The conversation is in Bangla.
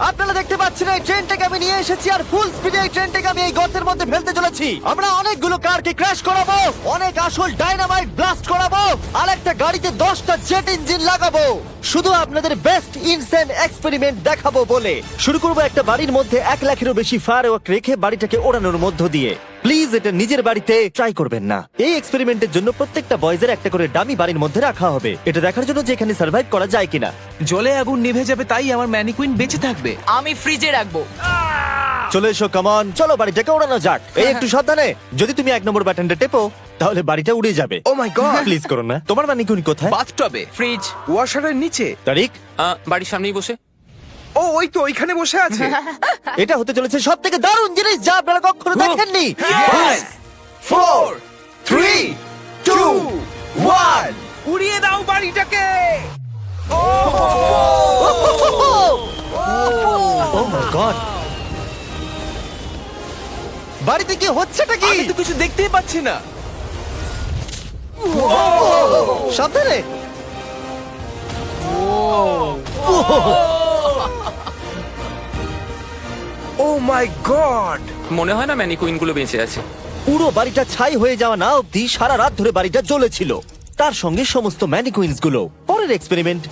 আপনারা দেখতে পাচ্ছেন এই ট্রেনটাকে আমি নিয়ে এসেছি আর ফুল স্পিডে এই ট্রেনটাকে আমি এই গর্তের মধ্যে ফেলতে চলেছি। আমরা অনেকগুলো কারকে ক্র্যাশ করাবো, অনেক আসল ডাইনামাইট ব্লাস্ট করাবো, আর একটা গাড়িতে 10টা জেট ইঞ্জিন লাগাবো, শুধু আপনাদের বেস্ট ইনসেন এক্সপেরিমেন্ট দেখাবো বলে। শুরু করবো একটা বাড়ির মধ্যে 1 লাখেরও বেশি ফায়ারওয়ার্ক রেখে বাড়িটাকে ওড়ানোর মধ্য দিয়ে। প্লিজ এটা নিজের বাড়িতে ট্রাই করবেন না। এই এক্সপেরিমেন্টের জন্য প্রত্যেকটা বয়েজের একটা করে ডামি বাড়ির মধ্যে রাখা হবে, এটা দেখার জন্য যে এখানে সার্ভাইভ করা যায় কিনা। জলে আগুন নিভে যাবে, তাই আমার ম্যানিকুইন বেঁচে থাকবে। আমি ফ্রিজে রাখবো। চলে এসো, কামন, চলো বাড়িটাকে ওড়ানো যাক। এই একটু সাবধানে, যদি তুমি 1 নম্বর বাটনটা টেপো তাহলে বাড়িটা উড়ে যাবে। ও মাই গড! প্লিজ করো না। তোমার ম্যানিকুইন কোথায়? বাথটবে। ফ্রিজ ওয়াশারের নিচে। তারিক, বাড়ির সামনেই বসে। ও ওই তো ওইখানে বসে আছে। এটা হতে চলেছে সব থেকে দারুণ জিনিস যা আপনারা কখনো দেখেননি। Yes! 4 3 2 1 উড়িয়ে দাও বাড়িটাকে। ও মাই গড! বাড়িতে কি হচ্ছেটা কি? আমি তো কিছু দেখতেই পাচ্ছি না। সাবধানে। ও মাই গড! মনে হয় না ম্যানিকুইন গুলো বেঁচে আছে। পুরো বাড়িটা ছাই হয়ে যাওয়া না অব্দি সারা রাত ধরে বাড়িটা জ্বলেছিল, তার সঙ্গে সমস্ত ম্যানিকুইন্স গুলো। পরের এক্সপেরিমেন্ট,